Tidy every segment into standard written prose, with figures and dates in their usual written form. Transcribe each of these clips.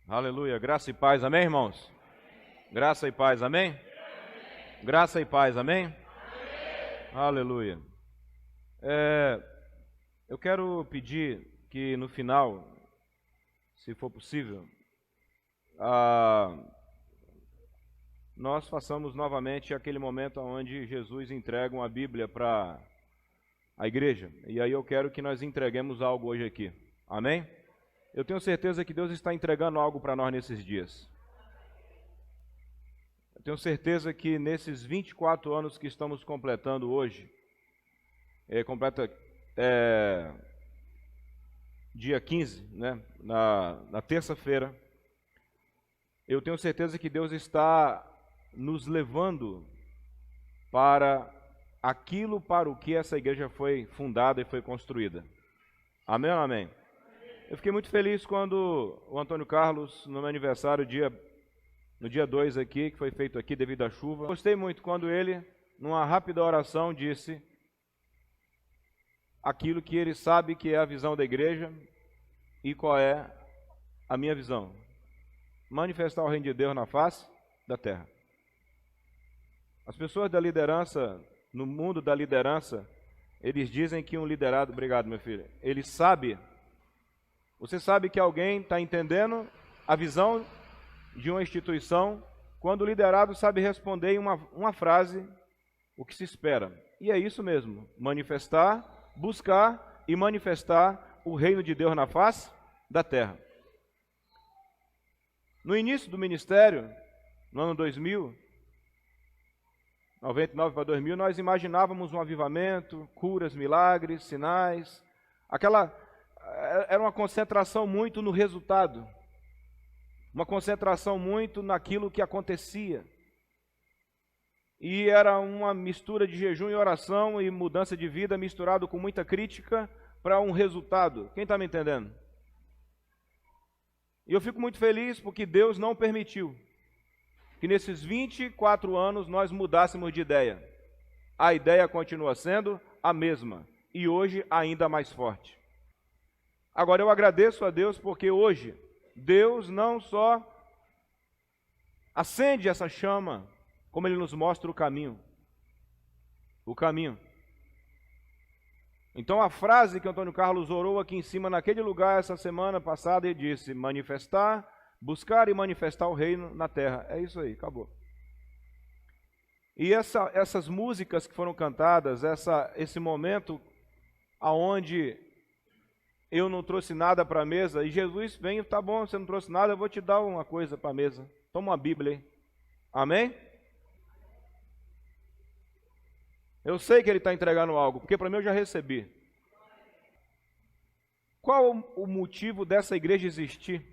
Aleluia, graça e paz, amém, irmãos? Graça e paz, amém? Graça e paz, amém? Aleluia. Eu quero pedir que no final, se for possível, nós façamos novamente aquele momento onde Jesus entrega uma Bíblia para a igreja. E aí eu quero que nós entreguemos algo hoje aqui, amém? Eu tenho certeza que Deus está entregando algo para nós nesses dias. Eu tenho certeza que nesses 24 anos que estamos completando hoje, dia 15, né, na terça-feira, eu tenho certeza que Deus está nos levando para aquilo para o que essa igreja foi fundada e foi construída. Amém ou amém? Eu fiquei muito feliz quando o Antônio Carlos, no meu aniversário, no dia 2 aqui, que foi feito aqui devido à chuva, gostei muito quando ele, numa rápida oração, disse aquilo que ele sabe que é a visão da igreja e qual é a minha visão: manifestar o reino de Deus na face da terra. As pessoas da liderança, no mundo da liderança, eles dizem que um liderado, obrigado meu filho, ele sabe, você sabe que alguém está entendendo a visão de uma instituição quando o liderado sabe responder em uma frase o que se espera. E é isso mesmo, manifestar, buscar e manifestar o reino de Deus na face da terra. No início do ministério, no ano 2000, 99 para 2000, nós imaginávamos um avivamento, curas, milagres, sinais. Era uma concentração muito no resultado, uma concentração muito naquilo que acontecia. E era uma mistura de jejum e oração e mudança de vida misturado com muita crítica para um resultado. Quem está me entendendo? E eu fico muito feliz porque Deus não permitiu que nesses 24 anos nós mudássemos de ideia. A ideia continua sendo a mesma e hoje ainda mais forte. Agora eu agradeço a Deus porque hoje Deus não só acende essa chama, como Ele nos mostra o caminho. O caminho. Então a frase que Antônio Carlos orou aqui em cima, naquele lugar, essa semana passada, ele disse: manifestar, buscar e manifestar o reino na terra. É isso aí, acabou. E essas músicas que foram cantadas, esse momento aonde eu não trouxe nada para a mesa, e Jesus vem, tá bom, você não trouxe nada, eu vou te dar uma coisa para a mesa. Toma uma Bíblia aí. Amém? Eu sei que Ele está entregando algo, porque para mim eu já recebi. Qual o motivo dessa igreja existir?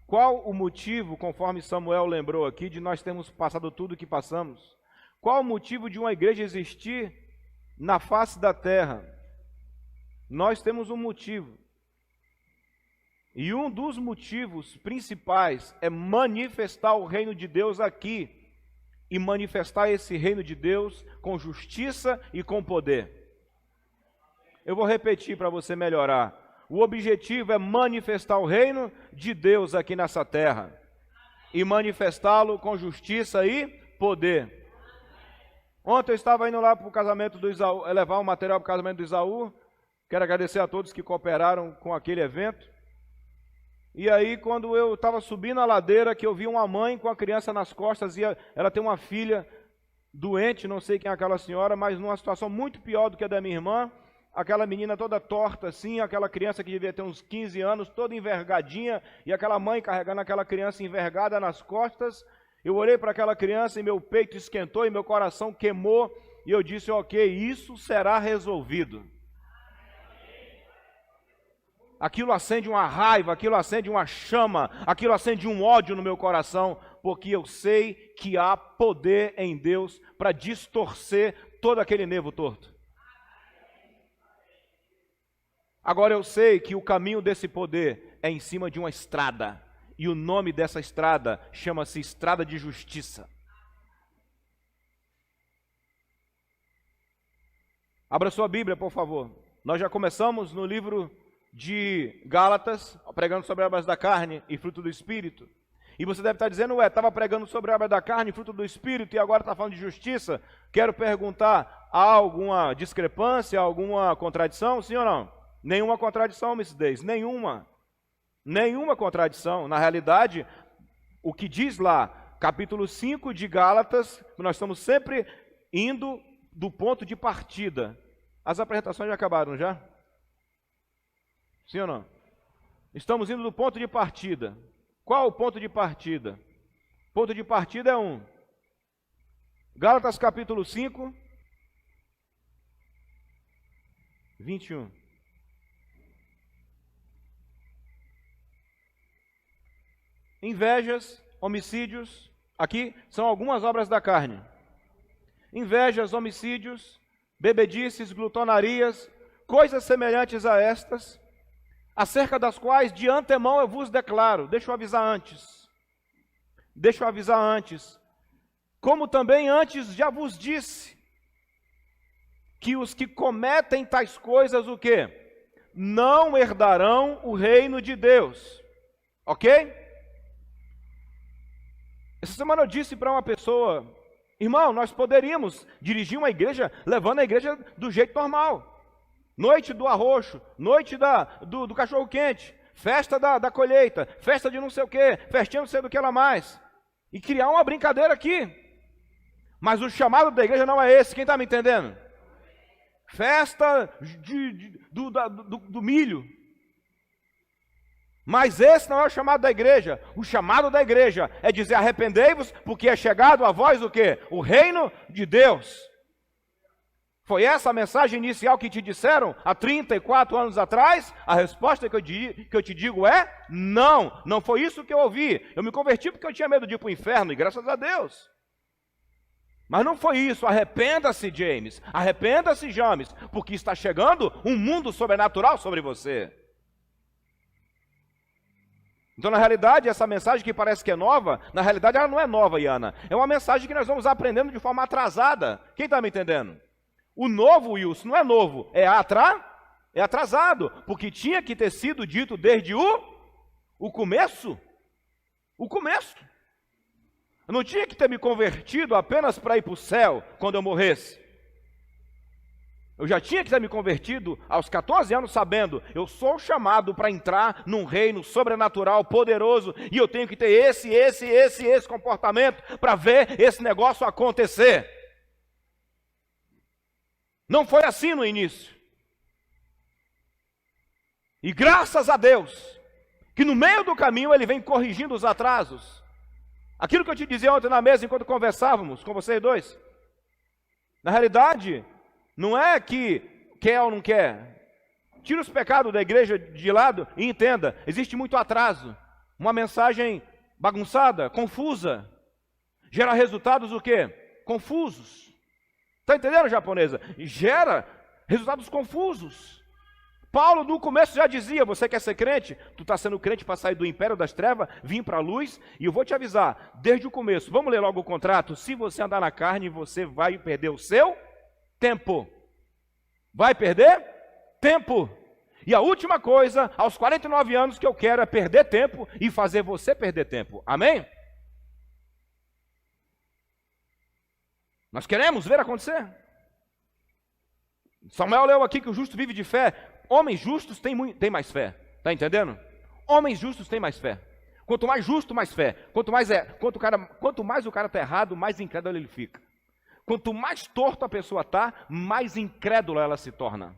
Qual o motivo, conforme Samuel lembrou aqui, de nós termos passado tudo o que passamos? Qual o motivo de uma igreja existir na face da terra? Nós temos um motivo. E um dos motivos principais é manifestar o reino de Deus aqui. E manifestar esse reino de Deus com justiça e com poder. Eu vou repetir para você melhorar. O objetivo é manifestar o reino de Deus aqui nessa terra. E manifestá-lo com justiça e poder. Ontem eu estava indo lá para o casamento do Isaú, levar o material para o casamento do Isaú. Quero agradecer a todos que cooperaram com aquele evento. E aí, quando eu estava subindo a ladeira, que eu vi uma mãe com a criança nas costas, e ela tem uma filha doente, não sei quem é aquela senhora, mas numa situação muito pior do que a da minha irmã, aquela menina toda torta assim, aquela criança que devia ter uns 15 anos, toda envergadinha, e aquela mãe carregando aquela criança envergada nas costas. Eu olhei para aquela criança e meu peito esquentou e meu coração queimou, e eu disse: ok, isso será resolvido. Aquilo acende uma raiva, aquilo acende uma chama, aquilo acende um ódio no meu coração, porque eu sei que há poder em Deus para distorcer todo aquele nevo torto. Agora eu sei que o caminho desse poder é em cima de uma estrada, e o nome dessa estrada chama-se Estrada de Justiça. Abra sua Bíblia, por favor. Nós já começamos no livro de Gálatas, pregando sobre obras da carne e fruto do Espírito. E você deve estar dizendo, ué, estava pregando sobre a obra da carne, fruto do Espírito, e agora está falando de justiça. Quero perguntar, há alguma discrepância, alguma contradição? Sim ou não? Nenhuma contradição, Miss Days, nenhuma. Nenhuma contradição. Na realidade, o que diz lá, capítulo 5 de Gálatas, nós estamos sempre indo do ponto de partida. As apresentações já acabaram, já? Sim ou não? Estamos indo do ponto de partida. Qual o ponto de partida? O ponto de partida é Gálatas capítulo 5, 21. Invejas, homicídios, aqui são algumas obras da carne. Invejas, homicídios, bebedices, glutonarias, coisas semelhantes a estas, acerca das quais de antemão eu vos declaro, deixa eu avisar antes, como também antes já vos disse, que os que cometem tais coisas, o quê? Não herdarão o reino de Deus, ok? Essa semana eu disse para uma pessoa, irmão, nós poderíamos dirigir uma igreja, levando a igreja do jeito normal. Noite do arroxo, noite do cachorro-quente, festa da colheita, festa de não sei o que, festinha não sei do que lá mais. E criar uma brincadeira aqui. Mas o chamado da igreja não é esse, quem está me entendendo? Festa do milho. Mas esse não é o chamado da igreja. O chamado da igreja é dizer, arrependei-vos, porque é chegado a vós o quê? O reino de Deus. Foi essa a mensagem inicial que te disseram há 34 anos atrás? A resposta que eu te digo é não. Não foi isso que eu ouvi. Eu me converti porque eu tinha medo de ir para o inferno, e graças a Deus. Mas não foi isso. Arrependa-se, James. Arrependa-se, James, porque está chegando um mundo sobrenatural sobre você. Então, na realidade, essa mensagem que parece que é nova, na realidade ela não é nova, Iana. É uma mensagem que nós vamos aprendendo de forma atrasada. Quem está me entendendo? O novo, Wilson, não é novo, é atrasado, porque tinha que ter sido dito desde o começo. O começo. Eu não tinha que ter me convertido apenas para ir para o céu quando eu morresse. Eu já tinha que ter me convertido aos 14 anos sabendo, eu sou chamado para entrar num reino sobrenatural, poderoso, e eu tenho que ter esse comportamento para ver esse negócio acontecer. Não foi assim no início. E graças a Deus, que no meio do caminho Ele vem corrigindo os atrasos. Aquilo que eu te dizia ontem na mesa, enquanto conversávamos com vocês dois. Na realidade, não é que quer ou não quer. Tira os pecados da igreja de lado e entenda, existe muito atraso. Uma mensagem bagunçada, confusa. Gera resultados o quê? Confusos. Está entendendo, japonesa? Gera resultados confusos. Paulo no começo já dizia, você quer ser crente? Tu está sendo crente para sair do império das trevas, vir para a luz, e eu vou te avisar, desde o começo, vamos ler logo o contrato, se você andar na carne, você vai perder o seu tempo. Vai perder tempo. E a última coisa, aos 49 anos que eu quero é perder tempo e fazer você perder tempo. Amém? Nós queremos ver acontecer. Samuel leu aqui que o justo vive de fé. Homens justos têm mais fé. Está entendendo? Homens justos têm mais fé. Quanto mais justo, mais fé. Quanto mais o cara está errado, mais incrédulo ele fica. Quanto mais torto a pessoa está, mais incrédula ela se torna.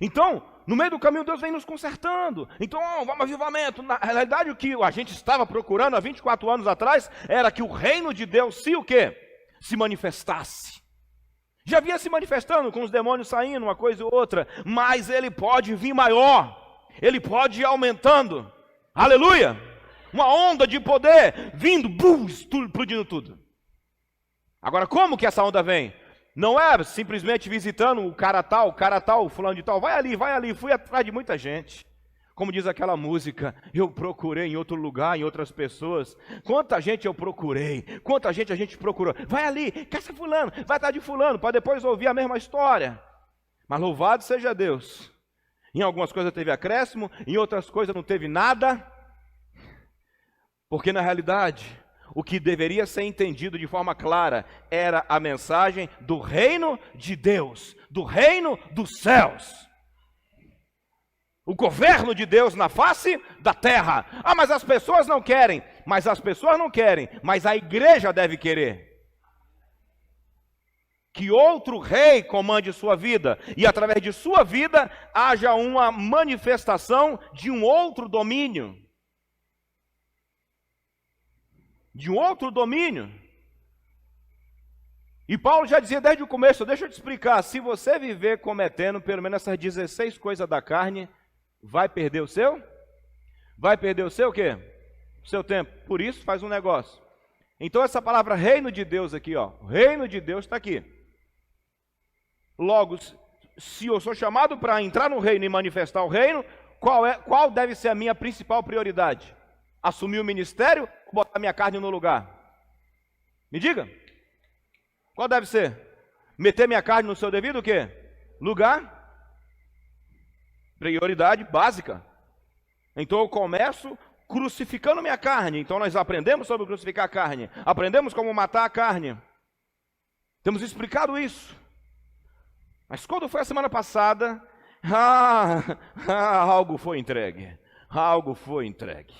Então, no meio do caminho, Deus vem nos consertando. Então, vamos avivamento. Na realidade, o que a gente estava procurando há 24 anos atrás era que o reino de Deus o quê? Se manifestasse. Já vinha se manifestando com os demônios saindo, uma coisa ou outra, mas ele pode vir maior. Ele pode ir aumentando. Aleluia! Uma onda de poder vindo, explodindo tudo. Agora, como que essa onda vem? Não é simplesmente visitando o cara tal, fulano de tal. Vai ali. Fui atrás de muita gente. Como diz aquela música, eu procurei em outro lugar, em outras pessoas. Quanta gente eu procurei, quanta gente a gente procurou. Vai ali, caça fulano, vai atrás de fulano, para depois ouvir a mesma história. Mas louvado seja Deus. Em algumas coisas teve acréscimo, em outras coisas não teve nada. Porque na realidade, o que deveria ser entendido de forma clara era a mensagem do reino de Deus, do reino dos céus. O governo de Deus na face da terra. Ah, mas as pessoas não querem. Mas as pessoas não querem, mas a igreja deve querer. Que outro rei comande sua vida, e através de sua vida haja uma manifestação de um outro domínio. De um outro domínio. E Paulo já dizia desde o começo, deixa eu te explicar, se você viver cometendo pelo menos essas 16 coisas da carne, vai perder o seu? Vai perder o seu o quê? O seu tempo. Por isso, faz um negócio. Então, essa palavra reino de Deus aqui, ó, o reino de Deus está aqui. Logo, se eu sou chamado para entrar no reino e manifestar o reino, qual deve ser a minha principal prioridade? Assumir o ministério ou botar minha carne no lugar? Me diga. Qual deve ser? Meter minha carne no seu devido o quê? Lugar? Prioridade básica. Então eu começo crucificando minha carne. Então nós aprendemos sobre crucificar a carne. Aprendemos como matar a carne. Temos explicado isso. Mas quando foi a semana passada, algo foi entregue. Algo foi entregue.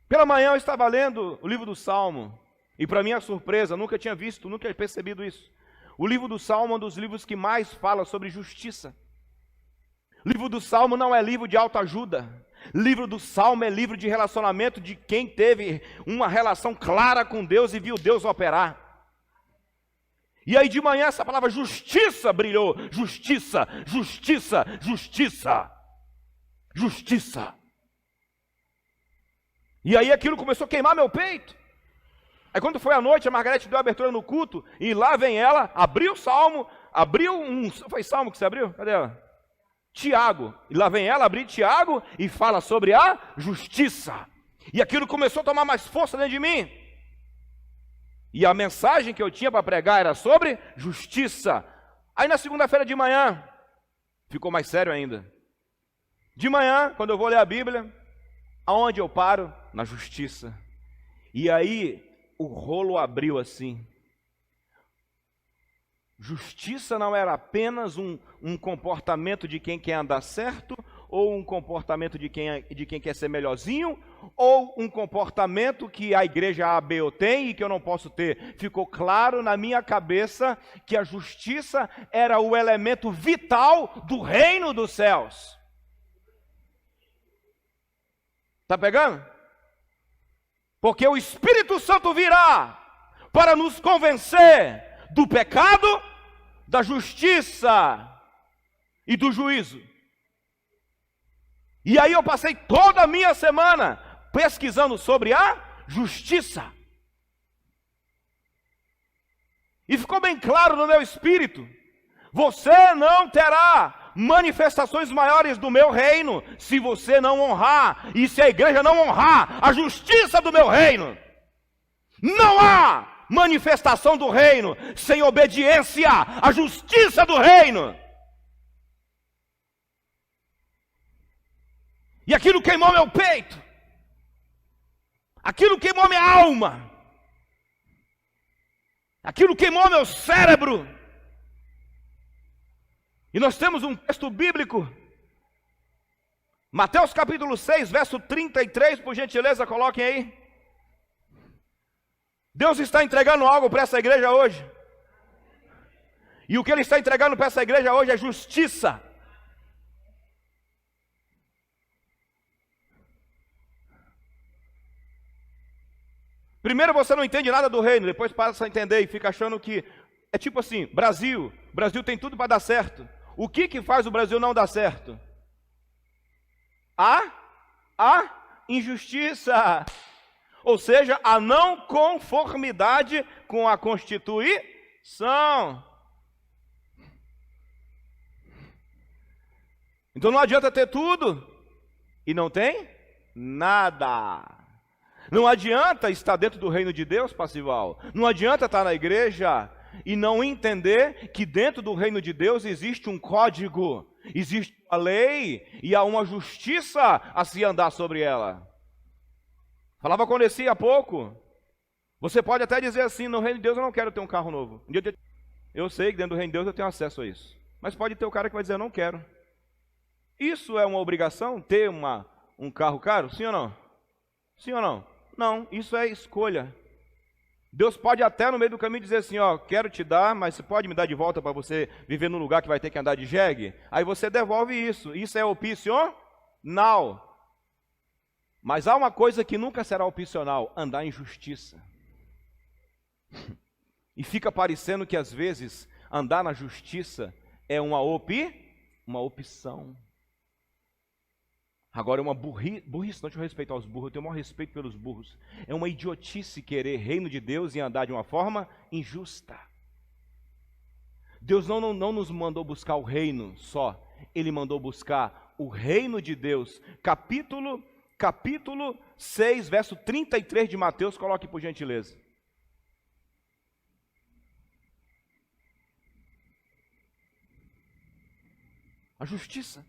Pela manhã eu estava lendo o livro do Salmo. E para minha surpresa, nunca tinha visto, nunca tinha percebido isso. O livro do Salmo é um dos livros que mais fala sobre justiça. Livro do Salmo não é livro de autoajuda. Livro do Salmo é livro de relacionamento de quem teve uma relação clara com Deus e viu Deus operar. E aí de manhã essa palavra justiça brilhou. Justiça, justiça, justiça. Justiça. E aí aquilo começou a queimar meu peito. Aí quando foi à noite, a Margarete deu a abertura no culto, e lá vem ela, abriu o Salmo, foi Salmo que você abriu? Cadê ela? Tiago, e lá vem ela abrir Tiago e fala sobre a justiça, e aquilo começou a tomar mais força dentro de mim, e a mensagem que eu tinha para pregar era sobre justiça. Aí na segunda-feira de manhã, ficou mais sério ainda, de manhã, quando eu vou ler a Bíblia, aonde eu paro? Na justiça, e aí o rolo abriu assim. Justiça não era apenas um comportamento de quem quer andar certo, ou um comportamento de quem quer ser melhorzinho, ou um comportamento que a igreja A, B ou tem e que eu não posso ter. Ficou claro na minha cabeça que a justiça era o elemento vital do reino dos céus. Está pegando? Porque o Espírito Santo virá para nos convencer do pecado, da justiça e do juízo. E aí eu passei toda a minha semana pesquisando sobre a justiça. E ficou bem claro no meu espírito: você não terá manifestações maiores do meu reino se você não honrar, e se a igreja não honrar a justiça do meu reino. Não há manifestação do reino sem obediência à justiça do reino. E aquilo queimou meu peito, aquilo queimou minha alma, aquilo queimou meu cérebro. E nós temos um texto bíblico, Mateus capítulo 6, verso 33, por gentileza, coloquem aí. Deus está entregando algo para essa igreja hoje. E o que Ele está entregando para essa igreja hoje é justiça. Primeiro você não entende nada do reino, depois passa a entender e fica achando que é tipo assim, Brasil tem tudo para dar certo. O que faz o Brasil não dar certo? A injustiça. Ou seja, a não conformidade com a Constituição. Então não adianta ter tudo e não tem nada. Não adianta estar dentro do reino de Deus, Passival. Não adianta estar na igreja e não entender que dentro do reino de Deus existe um código, existe uma lei e há uma justiça a se andar sobre ela. Falava com Nessi há pouco. Você pode até dizer assim, no reino de Deus eu não quero ter um carro novo. Eu sei que dentro do reino de Deus eu tenho acesso a isso. Mas pode ter o cara que vai dizer, eu não quero. Isso é uma obrigação, ter um carro caro? Sim ou não? Sim ou não? Não, isso é escolha. Deus pode até no meio do caminho dizer assim, ó, quero te dar, mas você pode me dar de volta para você viver num lugar que vai ter que andar de jegue? Aí você devolve isso. Isso é opcional. Mas há uma coisa que nunca será opcional, andar em justiça. E fica parecendo que às vezes andar na justiça é uma opção. Agora é uma burrice, não deixa eu respeitar os burros, eu tenho o maior respeito pelos burros. É uma idiotice querer reino de Deus e andar de uma forma injusta. Deus não nos mandou buscar o reino só, Ele mandou buscar o reino de Deus. Capítulo 6, verso 33 de Mateus, coloque por gentileza. A justiça.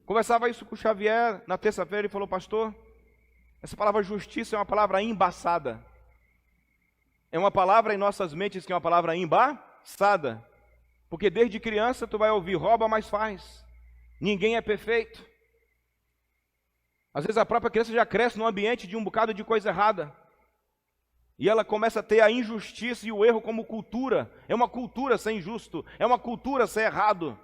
Conversava isso com o Xavier na terça-feira, ele falou, pastor, essa palavra justiça é uma palavra embaçada. É uma palavra em nossas mentes que é uma palavra embaçada. Porque desde criança tu vai ouvir, rouba, mas faz. Ninguém é perfeito. Às vezes a própria criança já cresce num ambiente de um bocado de coisa errada. E ela começa a ter a injustiça e o erro como cultura. É uma cultura ser injusto, é uma cultura ser errado.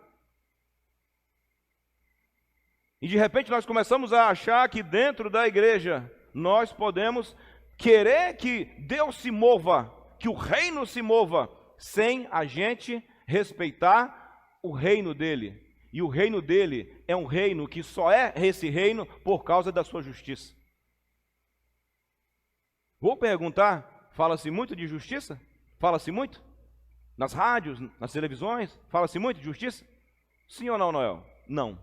E de repente nós começamos a achar que dentro da igreja nós podemos querer que Deus se mova, que o reino se mova, sem a gente respeitar o reino dele. E o reino dele é um reino que só é esse reino por causa da sua justiça. Vou perguntar, fala-se muito de justiça? Fala-se muito? Nas rádios, nas televisões, fala-se muito de justiça? Sim ou não, Noel? Não.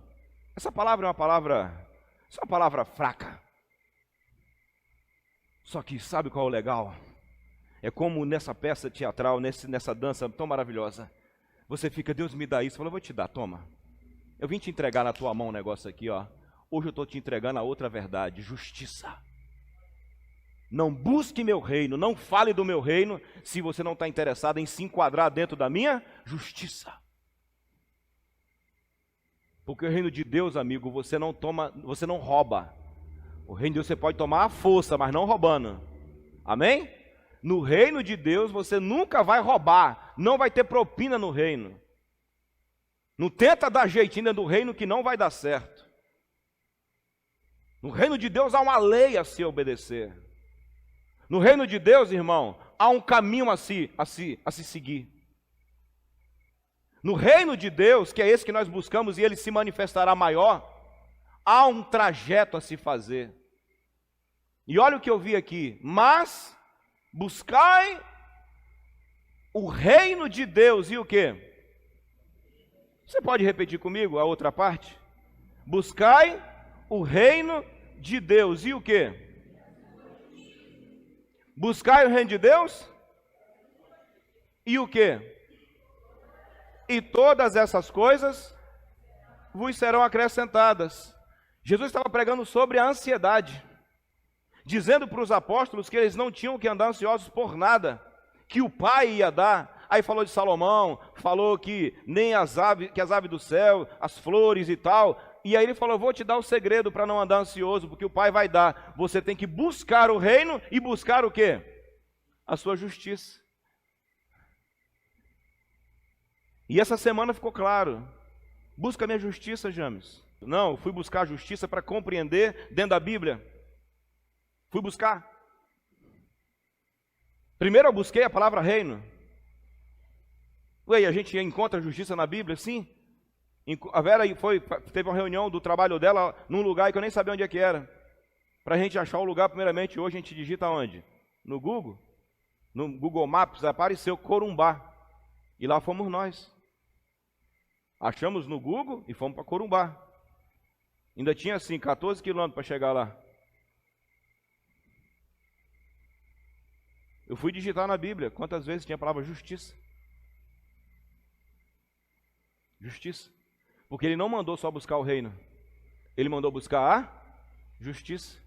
Essa palavra é uma palavra fraca. Só que sabe qual é o legal? É como nessa peça teatral, nessa dança tão maravilhosa. Você fica, Deus me dá isso. Fala, eu vou te dar, toma. Eu vim te entregar na tua mão um negócio aqui, ó. Hoje eu estou te entregando a outra verdade, justiça. Não busque meu reino, não fale do meu reino, se você não está interessado em se enquadrar dentro da minha justiça. Porque o reino de Deus, amigo, você não rouba. O reino de Deus você pode tomar à força, mas não roubando. Amém? No reino de Deus você nunca vai roubar, não vai ter propina no reino. Não tenta dar jeitinho do reino que não vai dar certo. No reino de Deus há uma lei a se obedecer. No reino de Deus, irmão, há um caminho a se seguir. No reino de Deus, que é esse que nós buscamos e ele se manifestará maior, há um trajeto a se fazer. E olha o que eu vi aqui, mas buscai o reino de Deus e o quê? Você pode repetir comigo a outra parte? Buscai o reino de Deus e o quê? Buscai o reino de Deus e o quê? E todas essas coisas vos serão acrescentadas. Jesus estava pregando sobre a ansiedade, dizendo para os apóstolos que eles não tinham que andar ansiosos por nada, que o Pai ia dar. Aí falou de Salomão, falou que nem as aves do céu, as flores e tal. E aí ele falou, vou te dar o segredo para não andar ansioso, porque o Pai vai dar. Você tem que buscar o reino e buscar o quê? A sua justiça. E essa semana ficou claro, busca a minha justiça, James. Não, eu fui buscar a justiça para compreender dentro da Bíblia. Fui buscar. Primeiro eu busquei a palavra reino. Ué, a gente encontra a justiça na Bíblia, sim? A Vera teve uma reunião do trabalho dela num lugar que eu nem sabia onde é que era. Para a gente achar o lugar, primeiramente, hoje a gente digita onde? No Google? No Google Maps apareceu Corumbá. E lá fomos nós. Achamos no Google e fomos para Corumbá. Ainda tinha assim 14 quilômetros para chegar lá. Eu fui digitar na Bíblia quantas vezes tinha a palavra justiça. Justiça. Porque ele não mandou só buscar o reino. Ele mandou buscar a justiça.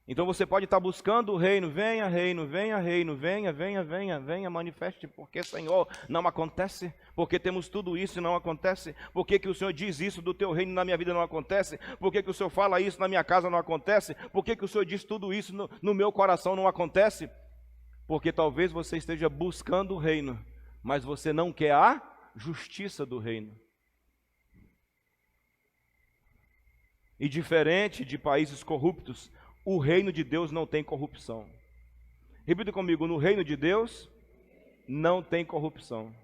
Então você pode estar buscando o reino, venha reino, venha reino, venha, venha, venha, venha, manifeste, porque Senhor, não acontece, porque temos tudo isso e não acontece, porque que o Senhor diz isso do teu reino na minha vida não acontece, porque que o Senhor fala isso na minha casa não acontece, porque que o Senhor diz tudo isso no meu coração não acontece, porque talvez você esteja buscando o reino, mas você não quer a justiça do reino. E diferente de países corruptos, o reino de Deus não tem corrupção. Repita comigo, no reino de Deus não tem corrupção.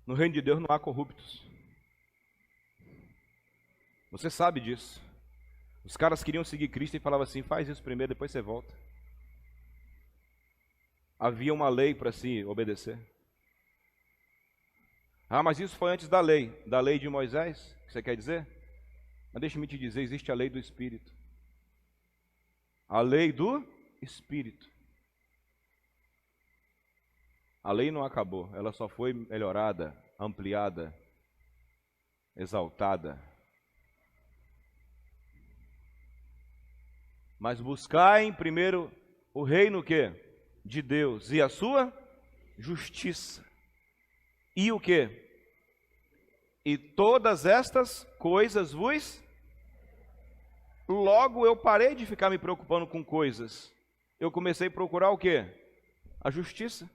No reino de Deus não há corruptos. Você sabe disso. Os caras queriam seguir Cristo e falavam assim, faz isso primeiro, depois você volta. Havia uma lei para se obedecer. Ah, mas isso foi antes da lei de Moisés, que você quer dizer? Mas deixa-me te dizer, existe a lei do Espírito. A lei do Espírito. A lei não acabou, ela só foi melhorada, ampliada, exaltada. Mas buscai primeiro o reino quê? De Deus e a sua justiça. E o quê? E todas estas coisas vos... Logo eu parei de ficar me preocupando com coisas. Eu comecei a procurar o quê? A justiça.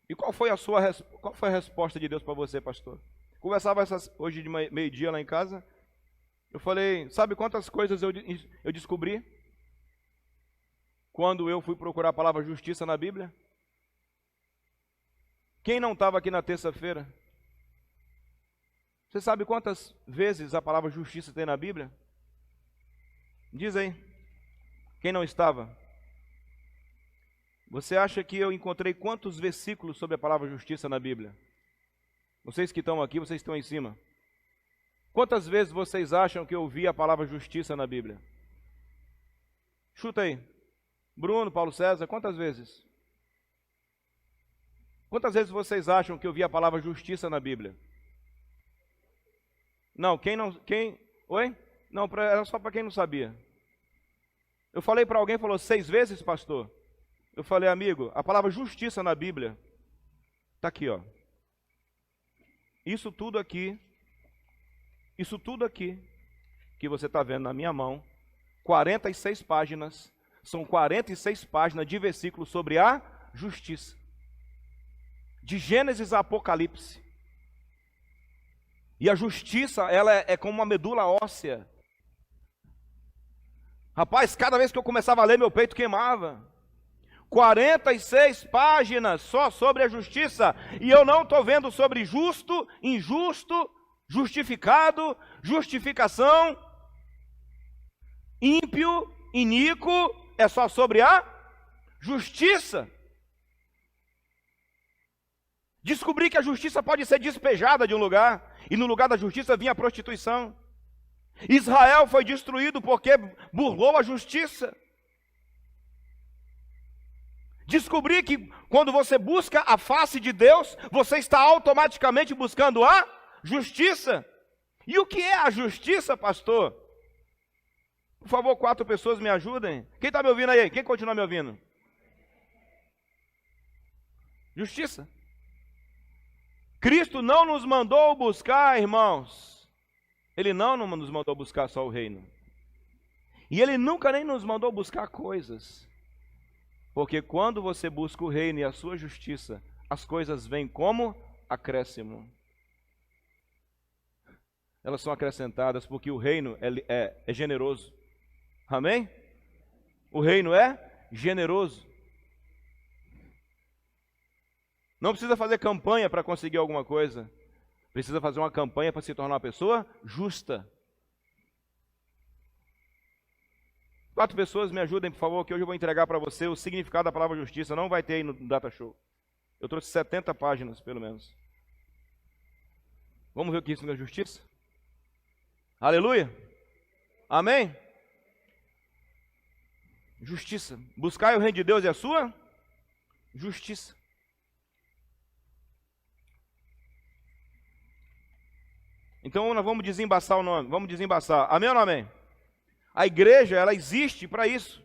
E qual foi a resposta de Deus para você, pastor? Conversava hoje de meio-dia lá em casa. Eu falei, sabe quantas coisas eu descobri? Quando eu fui procurar a palavra justiça na Bíblia? Quem não estava aqui na terça-feira? Você sabe quantas vezes a palavra justiça tem na Bíblia? Diz aí. Quem não estava? Você acha que eu encontrei quantos versículos sobre a palavra justiça na Bíblia? Vocês que estão aqui, vocês estão em cima. Quantas vezes vocês acham que eu vi a palavra justiça na Bíblia? Chuta aí. Bruno, Paulo César, quantas vezes? Quantas vezes vocês acham que eu vi a palavra justiça na Bíblia? Não, oi? Não, era só para quem não sabia. Eu falei para alguém, falou 6 vezes, pastor? Eu falei, amigo, a palavra justiça na Bíblia está aqui, ó. Isso tudo aqui que você está vendo na minha mão, 46 páginas, são 46 páginas de versículos sobre a justiça. De Gênesis a Apocalipse. E a justiça, ela é como uma medula óssea. Rapaz, cada vez que eu começava a ler, meu peito queimava. 46 páginas só sobre a justiça. E eu não estou vendo sobre justo, injusto, justificado, justificação, ímpio, iníquo. É só sobre a justiça. Descobri que a justiça pode ser despejada de um lugar, e no lugar da justiça vinha a prostituição. Israel foi destruído porque burlou a justiça. Descobri que quando você busca a face de Deus, você está automaticamente buscando a justiça. E o que é a justiça, pastor? Por favor, 4 pessoas me ajudem. Quem está me ouvindo aí? Quem continua me ouvindo? Justiça. Cristo não nos mandou buscar, irmãos. Ele não nos mandou buscar só o reino. E Ele nunca nem nos mandou buscar coisas. Porque quando você busca o reino e a sua justiça, as coisas vêm como acréscimo. Elas são acrescentadas porque o reino é generoso. Amém? O reino é generoso. Não precisa fazer campanha para conseguir alguma coisa. Precisa fazer uma campanha para se tornar uma pessoa justa. 4 pessoas me ajudem, por favor, que hoje eu vou entregar para você o significado da palavra justiça. Não vai ter aí no Data Show. Eu trouxe 70 páginas, pelo menos. Vamos ver o que isso é justiça? Aleluia. Amém? Justiça. Buscai o reino de Deus e a sua justiça. Então nós vamos desembaçar o nome. Vamos desembaçar. Amém ou não amém? A igreja, ela existe para isso.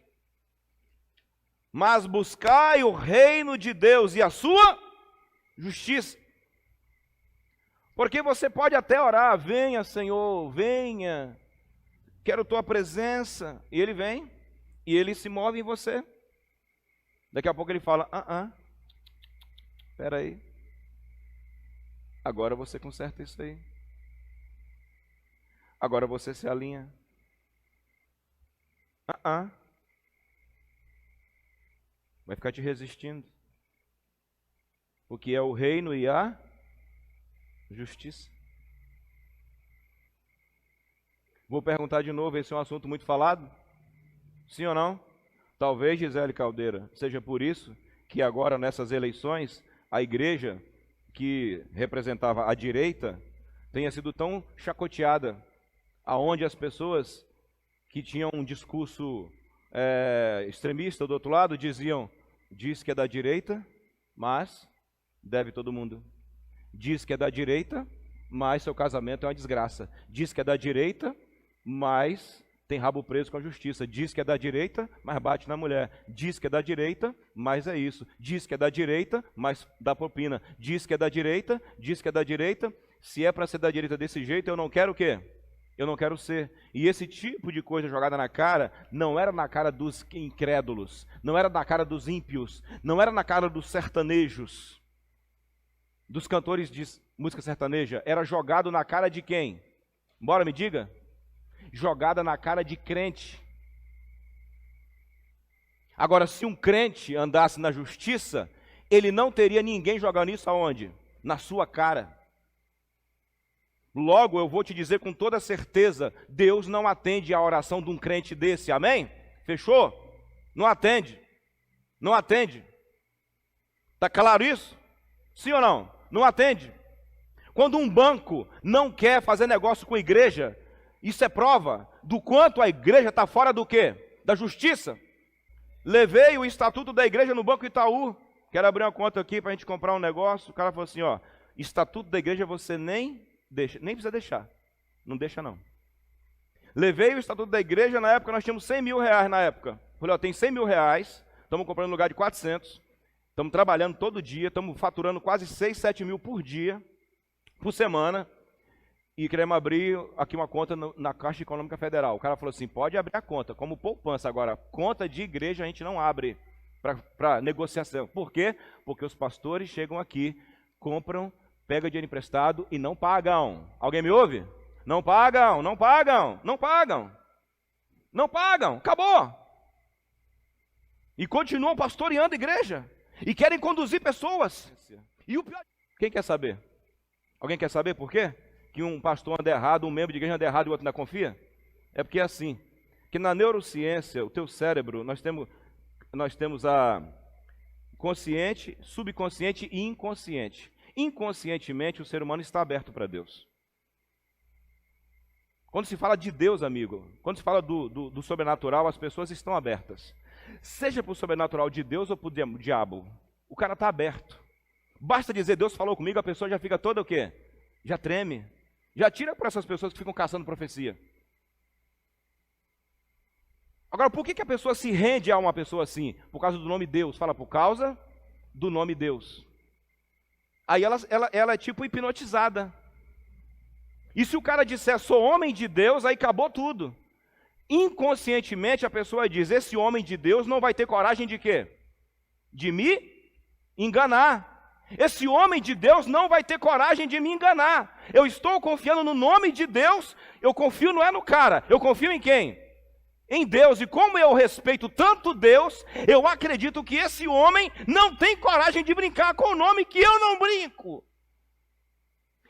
Mas buscai o reino de Deus e a sua justiça. Porque você pode até orar, venha Senhor, venha, quero tua presença. E ele vem, e ele se move em você. Daqui a pouco ele fala, espera aí, agora você conserta isso aí. Agora você se alinha. Vai ficar te resistindo. Porque é o reino e a justiça. Vou perguntar de novo, esse é um assunto muito falado? Sim ou não? Talvez, Gisele Caldeira, seja por isso que agora nessas eleições, a igreja que representava a direita tenha sido tão chacoteada, aonde as pessoas que tinham um discurso extremista do outro lado diziam, diz que é da direita, mas deve todo mundo. Diz que é da direita, mas seu casamento é uma desgraça. Diz que é da direita, mas tem rabo preso com a justiça. Diz que é da direita, mas bate na mulher. Diz que é da direita, mas é isso. Diz que é da direita, mas dá propina. Diz que é da direita, diz que é da direita. Se é para ser da direita desse jeito, eu não quero o quê? Eu não quero ser. E esse tipo de coisa jogada na cara, não era na cara dos incrédulos, não era na cara dos ímpios, não era na cara dos sertanejos, dos cantores de música sertaneja, era jogado na cara de quem? Bora, me diga. Jogada na cara de crente. Agora, se um crente andasse na justiça, ele não teria ninguém jogando isso aonde? Na sua cara. Logo, eu vou te dizer com toda certeza, Deus não atende a oração de um crente desse, amém? Fechou? Não atende. Não atende. Está claro isso? Sim ou não? Não atende. Quando um banco não quer fazer negócio com a igreja, isso é prova do quanto a igreja está fora do quê? Da justiça. Levei o estatuto da igreja no Banco Itaú. Quero abrir uma conta aqui para a gente comprar um negócio. O cara falou assim, estatuto da igreja você nem precisa deixar. Não deixa não. Levei o estatuto da igreja, na época nós tínhamos 100 mil reais na época. Falei, tem 100 mil reais, estamos comprando no lugar de 400, estamos trabalhando todo dia, estamos faturando quase 6, 7 mil por dia, por semana, e queremos abrir aqui uma conta na Caixa Econômica Federal. O cara falou assim, pode abrir a conta, como poupança. Agora, conta de igreja a gente não abre para negociação. Por quê? Porque os pastores chegam aqui, compram, pegam dinheiro emprestado e não pagam. Alguém me ouve? Não pagam, não pagam, não pagam. Não pagam, acabou. E continuam pastoreando a igreja. E querem conduzir pessoas. E o pior... Quem quer saber? Alguém quer saber por quê? Que um pastor anda errado, um membro de igreja anda errado e o outro ainda confia? É porque é assim, que na neurociência, o teu cérebro, nós temos a consciente, subconsciente e inconsciente. Inconscientemente, o ser humano está aberto para Deus. Quando se fala de Deus, amigo, quando se fala do sobrenatural, as pessoas estão abertas. Seja para o sobrenatural de Deus ou para o diabo, o cara está aberto. Basta dizer, Deus falou comigo, a pessoa já fica toda o quê? Já treme. Já tira para essas pessoas que ficam caçando profecia. Agora, por que a pessoa se rende a uma pessoa assim? Por causa do nome Deus. Fala, por causa do nome Deus. Aí ela é tipo hipnotizada. E se o cara disser, sou homem de Deus, aí acabou tudo. Inconscientemente a pessoa diz, esse homem de Deus não vai ter coragem de quê? De me enganar. Esse homem de Deus não vai ter coragem de me enganar. Eu estou confiando no nome de Deus, eu confio não é no cara, eu confio em quem? Em Deus. E como eu respeito tanto Deus, eu acredito que esse homem não tem coragem de brincar com o nome que eu não brinco.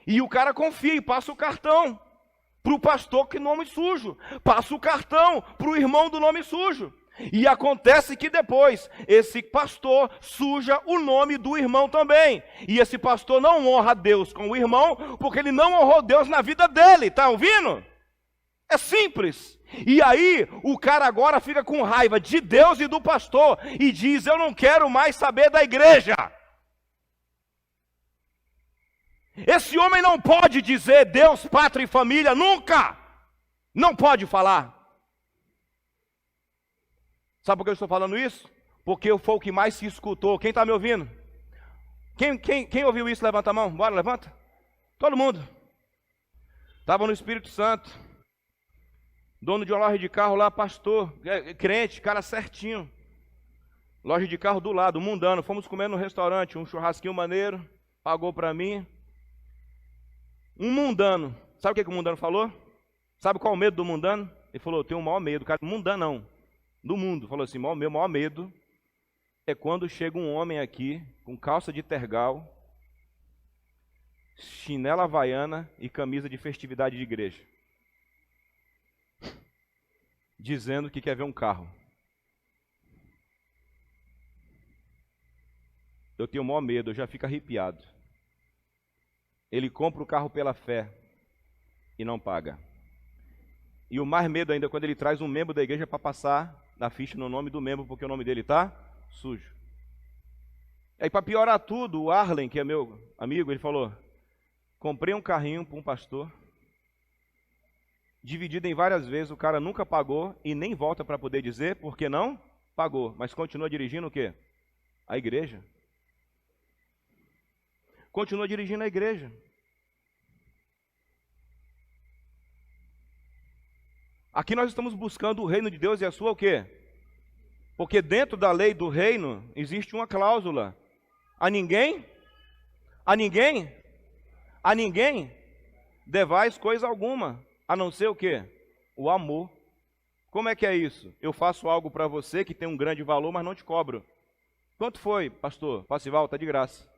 E o cara confia e passa o cartão para o pastor que nome sujo, passa o cartão para o irmão do nome sujo. E acontece que depois, esse pastor suja o nome do irmão também. E esse pastor não honra Deus com o irmão, porque ele não honrou Deus na vida dele, está ouvindo? É simples. E aí, o cara agora fica com raiva de Deus e do pastor e diz: eu não quero mais saber da igreja. Esse homem não pode dizer Deus, pátria e família, nunca. Não pode falar. Sabe por que eu estou falando isso? Porque eu fui o que mais se escutou. Quem está me ouvindo? Quem ouviu isso? Levanta a mão. Bora, levanta. Todo mundo. Estava no Espírito Santo. Dono de uma loja de carro lá, pastor, crente, cara certinho. Loja de carro do lado, mundano. Fomos comer no restaurante, um churrasquinho maneiro. Pagou para mim. Um mundano. Sabe o que o mundano falou? Sabe qual é o medo do mundano? Ele falou: eu tenho o maior medo. Cara, mundano não. Do mundo. Falou assim: meu maior medo é quando chega um homem aqui com calça de tergal, chinela havaiana e camisa de festividade de igreja, dizendo que quer ver um carro. Eu tenho o maior medo, eu já fico arrepiado. Ele compra o carro pela fé e não paga. E o mais medo ainda é quando ele traz um membro da igreja para passar na ficha no nome do membro, porque o nome dele está sujo. Aí, para piorar tudo, o Arlen, que é meu amigo, ele falou: comprei um carrinho para um pastor, dividido em várias vezes, o cara nunca pagou e nem volta para poder dizer porque não pagou, mas continua dirigindo o quê? A igreja. Continua dirigindo a igreja. Aqui nós estamos buscando o reino de Deus e a sua o quê? Porque dentro da lei do reino existe uma cláusula. A ninguém devais coisa alguma, a não ser o quê? O amor. Como é que é isso? Eu faço algo para você que tem um grande valor, mas não te cobro. Quanto foi, pastor? Passival, está de graça.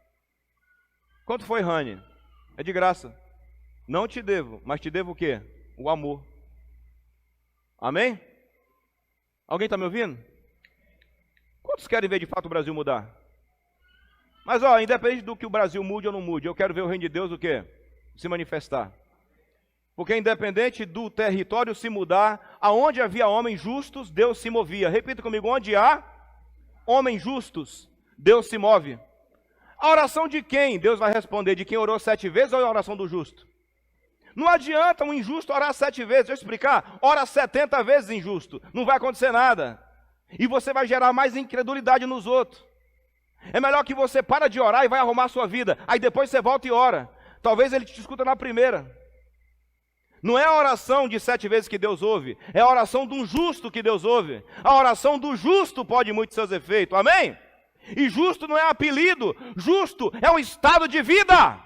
Quanto foi, Rani? É de graça. Não te devo, mas te devo o quê? O amor. Amém? Alguém está me ouvindo? Quantos querem ver de fato o Brasil mudar? Mas ó, independente do que o Brasil mude ou não mude, eu quero ver o reino de Deus o quê? Se manifestar. Porque independente do território se mudar, aonde havia homens justos, Deus se movia. Repita comigo: onde há homens justos, Deus se move. A oração de quem? Deus vai responder: de quem orou 7 vezes ou é a oração do justo? Não adianta um injusto orar 7 vezes. Deixa eu explicar. Ora 70 vezes injusto. Não vai acontecer nada. E você vai gerar mais incredulidade nos outros. É melhor que você para de orar e vai arrumar a sua vida. Aí depois você volta e ora. Talvez ele te escuta na primeira. Não é a oração de 7 vezes que Deus ouve. É a oração de um justo que Deus ouve. A oração do justo pode muito seus efeitos. Amém? E justo não é apelido. Justo é um estado de vida.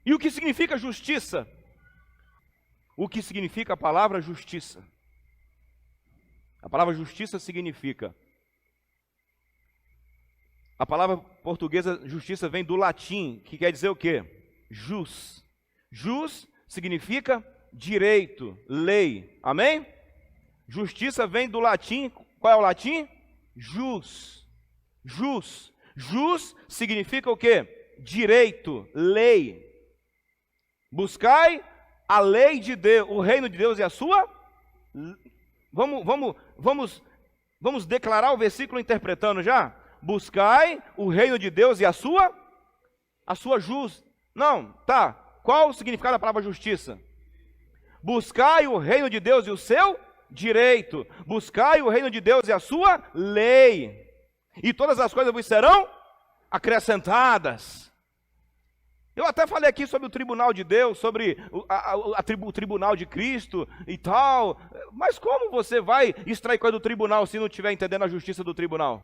E o que significa justiça? O que significa a palavra justiça? A palavra justiça significa... A palavra portuguesa justiça vem do latim, que quer dizer o quê? Jus. Jus significa direito, lei. Amém? Justiça vem do latim. Qual é o latim? Jus. Jus. Jus significa o quê? Direito, lei. Buscai a lei de Deus, o reino de Deus e a sua... Vamos declarar o versículo interpretando já? Buscai o reino de Deus e a sua justiça. Não, tá. Qual o significado da palavra justiça? Buscai o reino de Deus e o seu direito. Buscai o reino de Deus e a sua lei. E todas as coisas vos serão acrescentadas. Eu até falei aqui sobre o tribunal de Deus, sobre o tribunal de Cristo e tal. Mas como você vai extrair coisa do tribunal se não estiver entendendo a justiça do tribunal?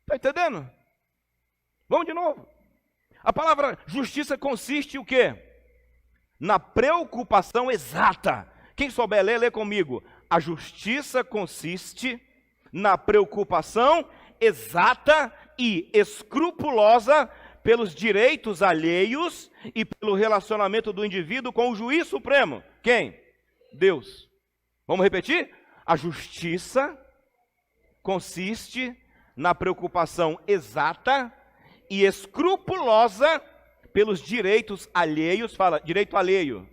Está entendendo? Vamos de novo. A palavra justiça consiste o quê? Na preocupação exata. Quem souber ler, lê comigo. A justiça consiste na preocupação exata e escrupulosa pelos direitos alheios e pelo relacionamento do indivíduo com o juiz supremo. Quem? Deus. Vamos repetir? A justiça consiste na preocupação exata e escrupulosa pelos direitos alheios. Fala, direito alheio.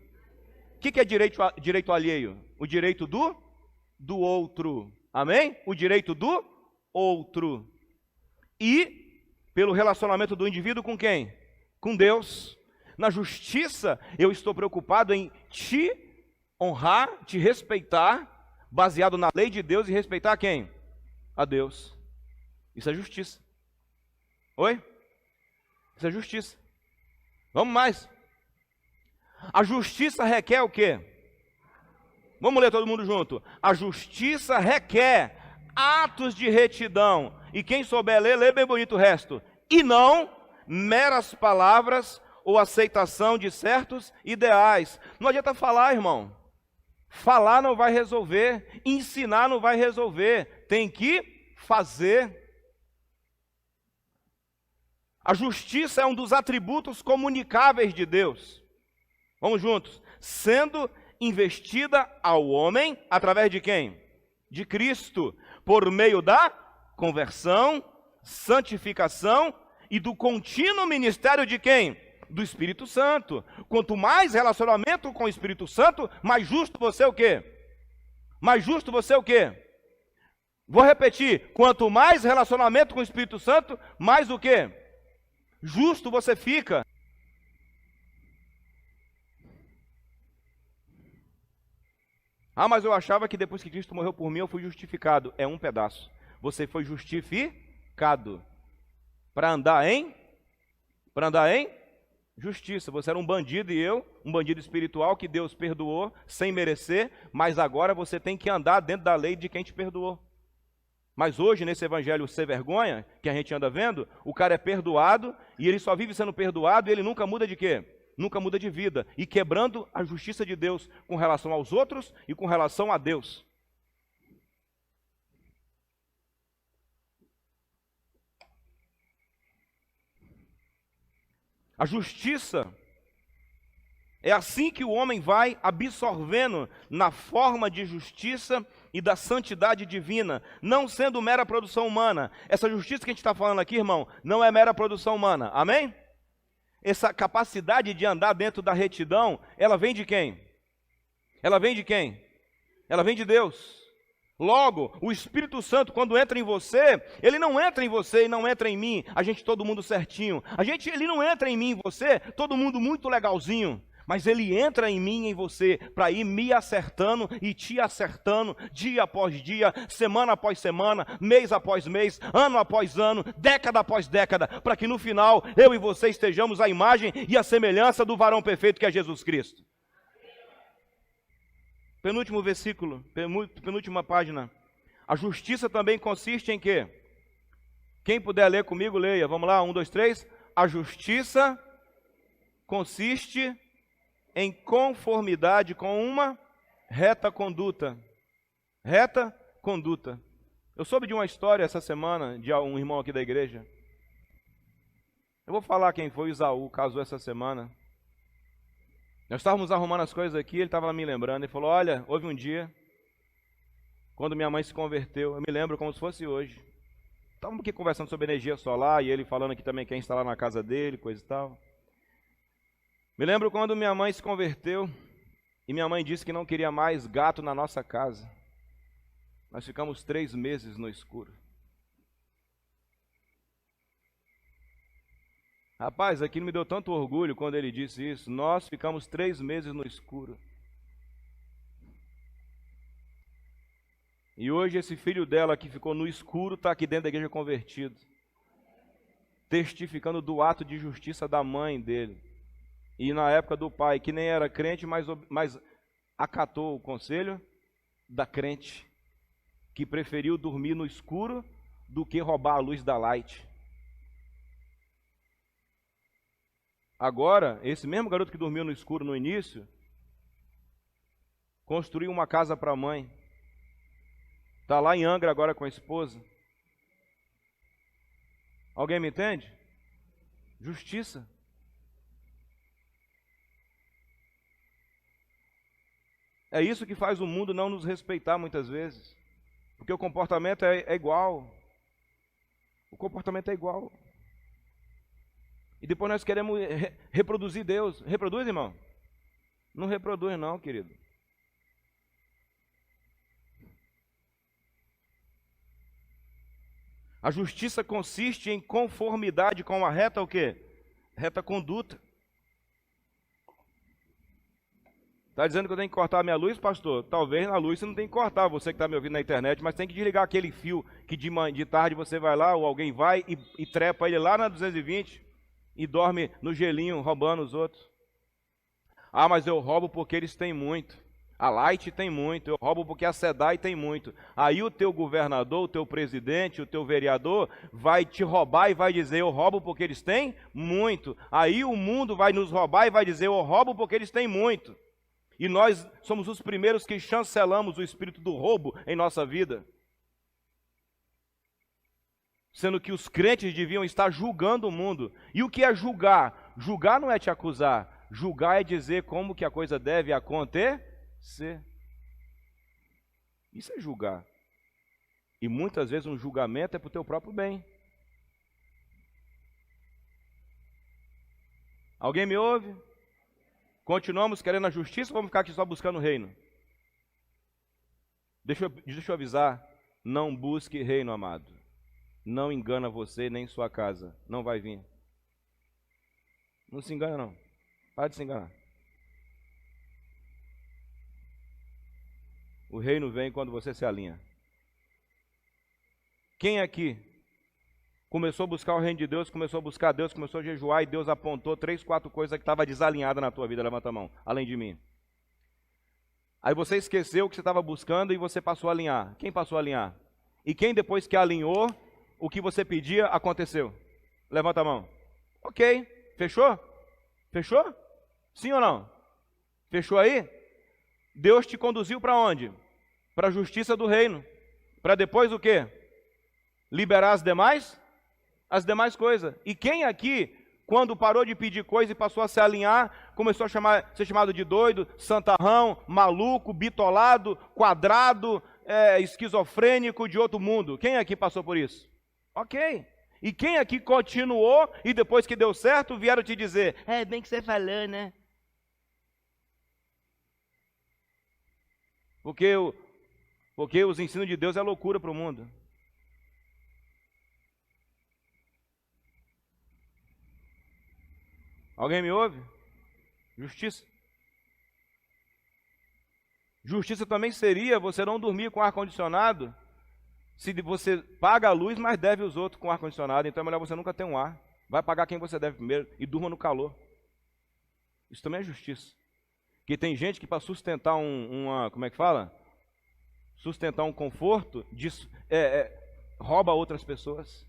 O que é direito alheio? O direito do outro. Amém? O direito do outro. E pelo relacionamento do indivíduo com quem? Com Deus. Na justiça, eu estou preocupado em te honrar, te respeitar, baseado na lei de Deus, e respeitar quem? A Deus. Isso é justiça. Oi? Isso é justiça. Vamos mais. A justiça requer o quê? Vamos ler todo mundo junto. A justiça requer atos de retidão. E quem souber ler, lê bem bonito o resto. E não meras palavras ou aceitação de certos ideais. Não adianta falar, irmão. Falar não vai resolver. Ensinar não vai resolver. Tem que fazer. A justiça é um dos atributos comunicáveis de Deus. Vamos juntos. Sendo investida ao homem, através de quem? De Cristo, por meio da conversão, santificação e do contínuo ministério de quem? Do Espírito Santo. Quanto mais relacionamento com o Espírito Santo, mais justo você o quê? Mais justo você o quê? Vou repetir. Quanto mais relacionamento com o Espírito Santo, mais o quê? Justo você fica. Ah, mas eu achava que depois que Cristo morreu por mim, eu fui justificado. É um pedaço. Você foi justificado para andar em justiça. Você era um bandido e eu, um bandido espiritual que Deus perdoou sem merecer, mas agora você tem que andar dentro da lei de quem te perdoou. Mas hoje, nesse evangelho sem vergonha, que a gente anda vendo, o cara é perdoado e ele só vive sendo perdoado e ele nunca muda de quê? Nunca muda de vida, e quebrando a justiça de Deus com relação aos outros e com relação a Deus. A justiça é assim que o homem vai absorvendo na forma de justiça e da santidade divina, não sendo mera produção humana. Essa justiça que a gente está falando aqui, irmão, não é mera produção humana, amém? Essa capacidade de andar dentro da retidão, ela vem de quem? Ela vem de quem? Ela vem de Deus. Logo, o Espírito Santo, quando entra em você, ele não entra em você e não entra em mim, a gente todo mundo certinho. Ele não entra em mim e você, todo mundo muito legalzinho. Mas ele entra em mim e em você, para ir me acertando e te acertando, dia após dia, semana após semana, mês após mês, ano após ano, década após década, para que no final, eu e você estejamos à imagem e à semelhança do varão perfeito que é Jesus Cristo. Penúltimo versículo, penúltima página. A justiça também consiste em quê? Quem puder ler comigo, leia. Vamos lá, 1, 2, 3. A justiça consiste em conformidade com uma reta conduta. Reta conduta. Eu soube de uma história essa semana de um irmão aqui da igreja. Eu vou falar quem foi. Isaú casou essa semana. Nós estávamos arrumando as coisas aqui, ele estava me lembrando. Ele falou, olha, houve um dia, quando minha mãe se converteu, eu me lembro como se fosse hoje. Estávamos aqui conversando sobre energia solar, e ele falando que também quer instalar na casa dele, coisa e tal. Me lembro quando minha mãe se converteu e minha mãe disse que não queria mais gato na nossa casa. Nós ficamos 3 meses no escuro. Rapaz, aquilo me deu tanto orgulho quando ele disse isso. Nós ficamos 3 meses no escuro. E hoje esse filho dela que ficou no escuro está aqui dentro da igreja convertido, testificando do ato de justiça da mãe dele. E na época do pai, que nem era crente, mas acatou o conselho da crente, que preferiu dormir no escuro do que roubar a luz da light. Agora, esse mesmo garoto que dormiu no escuro no início, construiu uma casa para a mãe. Está lá em Angra agora com a esposa. Alguém me entende? Justiça. É isso que faz o mundo não nos respeitar muitas vezes. Porque o comportamento é igual. O comportamento é igual. E depois nós queremos reproduzir Deus. Reproduz, irmão? Não reproduz não, querido. A justiça consiste em conformidade com a reta o quê? Reta conduta. Está dizendo que eu tenho que cortar a minha luz, pastor? Talvez na luz você não tem que cortar, você que está me ouvindo na internet, mas tem que desligar aquele fio que de tarde você vai lá, ou alguém vai e trepa ele lá na 220 e dorme no gelinho roubando os outros. Ah, mas eu roubo porque eles têm muito. A Light tem muito, eu roubo porque a SEDAI tem muito. Aí o teu governador, o teu presidente, o teu vereador vai te roubar e vai dizer, eu roubo porque eles têm muito. Aí o mundo vai nos roubar e vai dizer, eu roubo porque eles têm muito. E nós somos os primeiros que chancelamos o espírito do roubo em nossa vida. Sendo que os crentes deviam estar julgando o mundo. E o que é julgar? Julgar não é te acusar. Julgar é dizer como que a coisa deve acontecer. Isso é julgar. E muitas vezes um julgamento é para o teu próprio bem. Alguém me ouve? Continuamos querendo a justiça ou vamos ficar aqui só buscando o reino? Deixa eu avisar, não busque reino, amado. Não engana você nem sua casa, não vai vir. Não se engana não, para de se enganar. O reino vem quando você se alinha. Quem aqui começou a buscar o reino de Deus, começou a buscar Deus, começou a jejuar e Deus apontou 3, 4 coisas que estavam desalinhadas na tua vida? Levanta a mão, além de mim. Aí você esqueceu o que você estava buscando e você passou a alinhar. Quem passou a alinhar? E quem depois que alinhou, o que você pedia aconteceu? Levanta a mão. Ok, fechou? Fechou? Sim ou não? Fechou aí? Deus te conduziu para onde? Para a justiça do reino. Para depois o quê? Liberar as demais? As demais coisas. E quem aqui, quando parou de pedir coisa e passou a se alinhar, começou a ser chamado de doido, santarrão, maluco, bitolado, quadrado, esquizofrênico de outro mundo? Quem aqui passou por isso? Ok. E quem aqui continuou e depois que deu certo vieram te dizer, é bem que você falou, né? Porque os ensinos de Deus é loucura para o mundo. Alguém me ouve? Justiça. Justiça também seria você não dormir com ar-condicionado, se você paga a luz, mas deve os outros com ar-condicionado. Então é melhor você nunca ter um ar. Vai pagar quem você deve primeiro e durma no calor. Isso também é justiça. Porque tem gente que para sustentar como é que fala? Sustentar um conforto, rouba outras pessoas.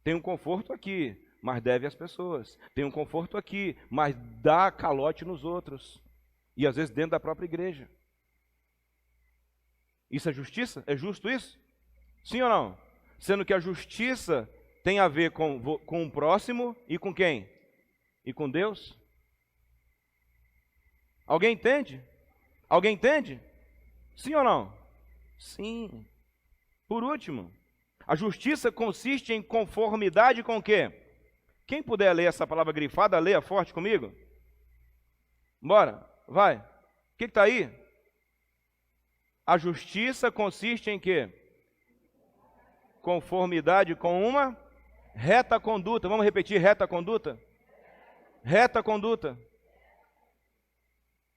Tem um conforto aqui, mas deve às pessoas. Tem um conforto aqui, mas dá calote nos outros. E às vezes dentro da própria igreja. Isso é justiça? É justo isso? Sim ou não? Sendo que a justiça tem a ver com o próximo e com quem? E com Deus? Alguém entende? Alguém entende? Sim ou não? Sim. Por último, a justiça consiste em conformidade com o quê? Quem puder ler essa palavra grifada, leia forte comigo. Bora, vai. O que está aí? A justiça consiste em quê? Conformidade com uma reta conduta. Vamos repetir, reta conduta? Reta conduta.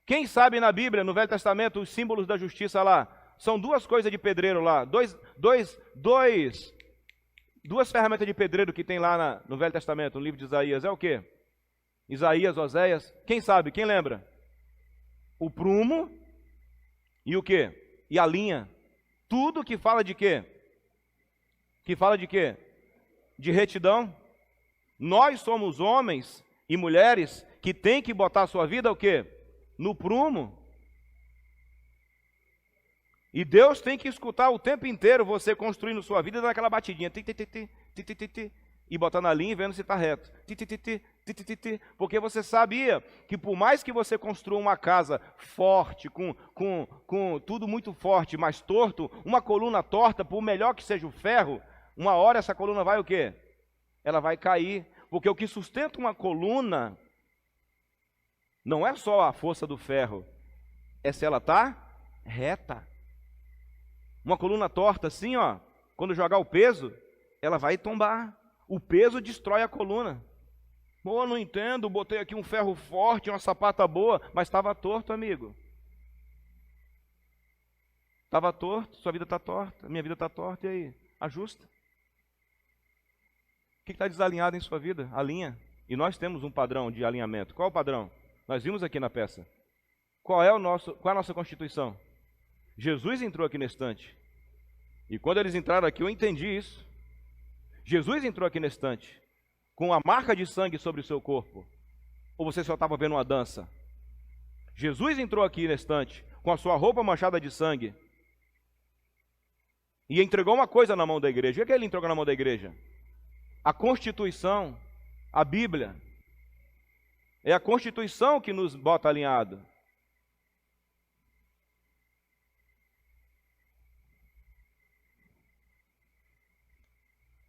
Quem sabe na Bíblia, no Velho Testamento, os símbolos da justiça lá? São duas coisas de pedreiro lá. Duas ferramentas de pedreiro que tem lá no Velho Testamento, no livro de Isaías. É o quê? Isaías, Oséias. Quem sabe? Quem lembra? O prumo e o quê? E a linha. Tudo que fala de quê? Que fala de quê? De retidão. Nós somos homens e mulheres que têm que botar a sua vida o quê? No prumo. E Deus tem que escutar o tempo inteiro você construindo sua vida naquela batidinha. E botar na linha e vendo se está reto. Porque você sabia que por mais que você construa uma casa forte, com tudo muito forte, mas torto, uma coluna torta, por melhor que seja o ferro, uma hora essa coluna vai o quê? Ela vai cair. Porque o que sustenta uma coluna não é só a força do ferro, é se ela está reta. Uma coluna torta assim, ó, quando jogar o peso, ela vai tombar. O peso destrói a coluna. Pô, não entendo, botei aqui um ferro forte, uma sapata boa, mas estava torto, amigo. Estava torto, sua vida está torta, minha vida está torta, e aí? Ajusta. O que está desalinhado em sua vida? Alinha. E nós temos um padrão de alinhamento. Qual é o padrão? Nós vimos aqui na peça. Qual é a nossa constituição? Jesus entrou aqui na estante. E quando eles entraram aqui, eu entendi isso. Jesus entrou aqui na estante, com a marca de sangue sobre o seu corpo. Ou você só estava vendo uma dança? Jesus entrou aqui na estante, com a sua roupa manchada de sangue. E entregou uma coisa na mão da igreja. O que ele entregou na mão da igreja? A Constituição, a Bíblia. É a Constituição que nos bota alinhado.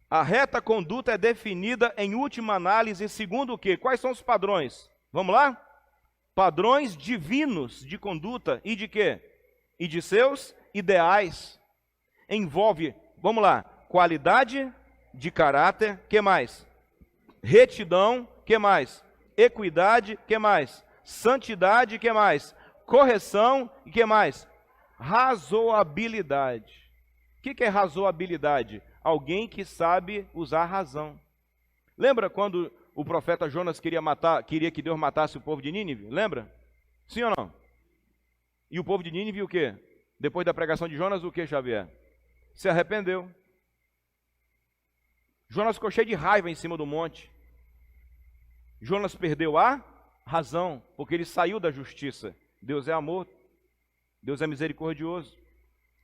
A reta conduta é definida em última análise segundo o quê? Quais são os padrões? Vamos lá? Padrões divinos de conduta e de quê? E de seus ideais. Envolve, vamos lá, qualidade de caráter, que mais? Retidão, que mais? Equidade, que mais? Santidade, que mais? Correção, e que mais? Razoabilidade. O que é razoabilidade? Alguém que sabe usar a razão. Lembra quando o profeta Jonas queria que Deus matasse o povo de Nínive? Lembra? Sim ou não? E o povo de Nínive o quê? Depois da pregação de Jonas, o que, Xavier? Se arrependeu. Jonas ficou cheio de raiva em cima do monte. Jonas perdeu a razão, porque ele saiu da justiça. Deus é amor, Deus é misericordioso.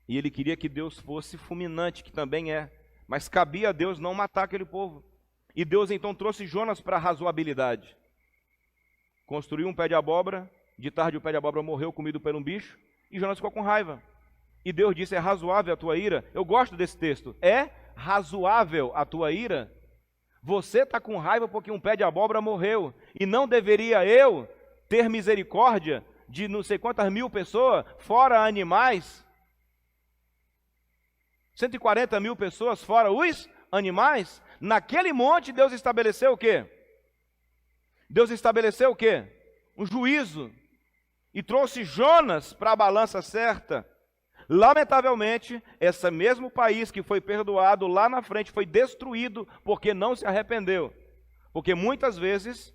E ele queria que Deus fosse fulminante, que também é. Mas cabia a Deus não matar aquele povo. E Deus então trouxe Jonas para a razoabilidade. Construiu um pé de abóbora, de tarde o pé de abóbora morreu comido por um bicho, e Jonas ficou com raiva. E Deus disse, é razoável a tua ira? Eu gosto desse texto. É razoável a tua ira? Você está com raiva porque um pé de abóbora morreu. E não deveria eu ter misericórdia de não sei quantas mil pessoas, fora animais? 140 mil pessoas, fora os animais? Naquele monte Deus estabeleceu o quê? Deus estabeleceu o quê? Um juízo. E trouxe Jonas para a balança certa. Lamentavelmente, esse mesmo país que foi perdoado lá na frente foi destruído porque não se arrependeu. Porque muitas vezes,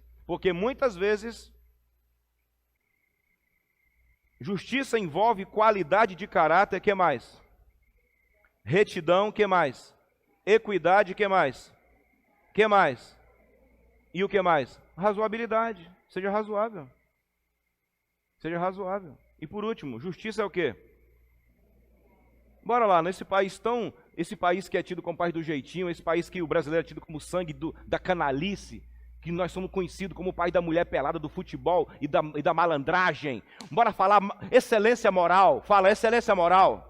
justiça envolve qualidade de caráter, que mais? Retidão, que mais? Equidade, que mais? Que mais? E o que mais? Razoabilidade. Seja razoável. Seja razoável. E por último, justiça é o quê? Bora lá, nesse país esse país que é tido como país do jeitinho, esse país que o brasileiro é tido como sangue da canalice, que nós somos conhecidos como o país da mulher pelada, do futebol e da malandragem. Bora falar excelência moral. Fala, excelência moral.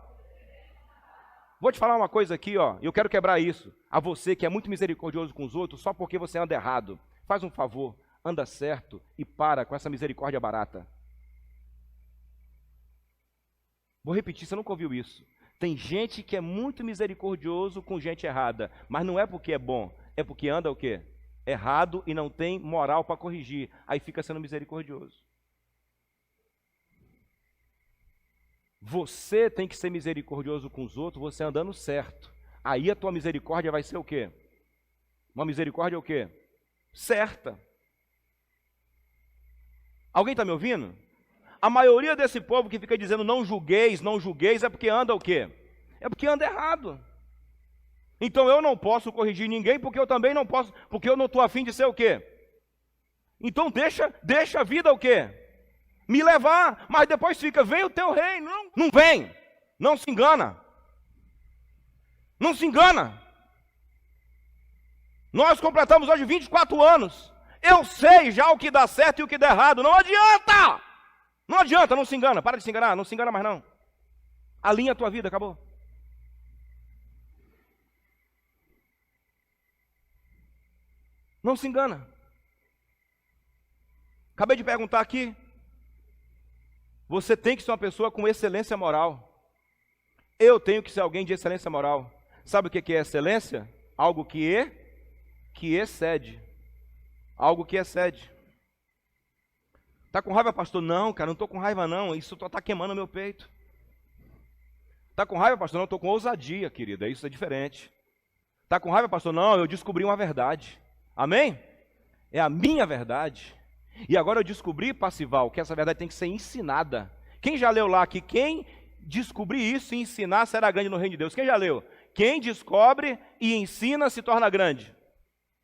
Vou te falar uma coisa aqui, ó, e eu quero quebrar isso. A você que é muito misericordioso com os outros só porque você anda errado. Faz um favor, anda certo e para com essa misericórdia barata. Vou repetir, você nunca ouviu isso. Tem gente que é muito misericordioso com gente errada, mas não é porque é bom, é porque anda o quê? Errado e não tem moral para corrigir. Aí fica sendo misericordioso. Você tem que ser misericordioso com os outros, você andando certo. Aí a tua misericórdia vai ser o quê? Uma misericórdia o quê? Certa. Alguém está me ouvindo? A maioria desse povo que fica dizendo não julgueis, é porque anda o quê? É porque anda errado. Então eu não posso corrigir ninguém porque eu também não posso, porque eu não estou afim de ser o quê? Então deixa a vida o quê? Me levar, mas depois fica, vem o teu reino. Não vem, não se engana. Não se engana. Nós completamos hoje 24 anos. Eu sei já o que dá certo e o que dá errado. Não adianta! Não adianta, não se engana. Para de se enganar, não se engana mais não. Alinha a tua vida, acabou. Não se engana. Acabei de perguntar aqui. Você tem que ser uma pessoa com excelência moral. Eu tenho que ser alguém de excelência moral. Sabe o que é excelência? Algo que excede. Algo que excede. Está com raiva, pastor? Não, cara, não estou com raiva não. Isso está queimando meu peito. Está com raiva, pastor? Não, estou com ousadia, querida. Isso é diferente. Está com raiva, pastor? Não, eu descobri uma verdade. Amém? É a minha verdade. E agora eu descobri, Passival, que essa verdade tem que ser ensinada. Quem já leu lá que quem descobrir isso e ensinar será grande no reino de Deus? Quem já leu? Quem descobre e ensina se torna grande.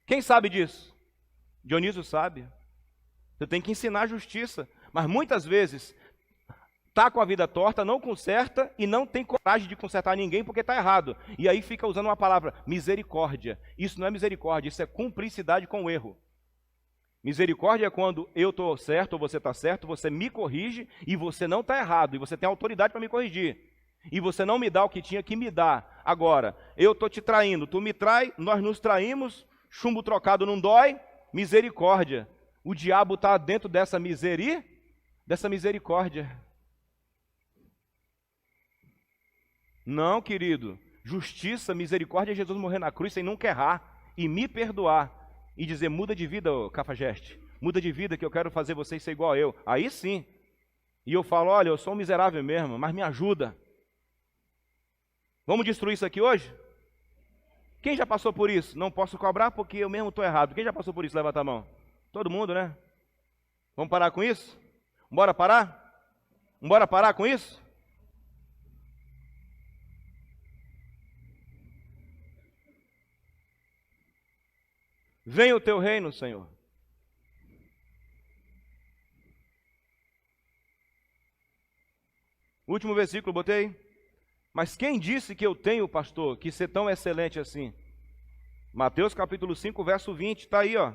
Quem sabe disso? Dionísio sabe. Você tem que ensinar a justiça. Mas muitas vezes está com a vida torta, não conserta e não tem coragem de consertar ninguém porque está errado. E aí fica usando uma palavra, misericórdia. Isso não é misericórdia, isso é cumplicidade com o erro. Misericórdia é quando eu estou certo ou você está certo, você me corrige e você não está errado. E você tem autoridade para me corrigir. E você não me dá o que tinha que me dar. Agora, eu estou te traindo, tu me trai, nós nos traímos, chumbo trocado não dói, misericórdia. O diabo está dentro dessa misericórdia. Não, querido. Justiça, misericórdia é Jesus morrer na cruz sem nunca errar e me perdoar. E dizer, muda de vida, ô cafajeste. Muda de vida que eu quero fazer vocês ser igual a eu. Aí sim. E eu falo, olha, eu sou um miserável mesmo, mas me ajuda. Vamos destruir isso aqui hoje? Quem já passou por isso? Não posso cobrar porque eu mesmo estou errado. Quem já passou por isso? Levanta a mão. Todo mundo, né? Vamos parar com isso? Bora parar? Bora parar com isso? Venha o teu reino, Senhor. Último versículo, botei. Mas quem disse que eu tenho, pastor, que ser tão excelente assim? Mateus capítulo 5, verso 20, está aí, ó.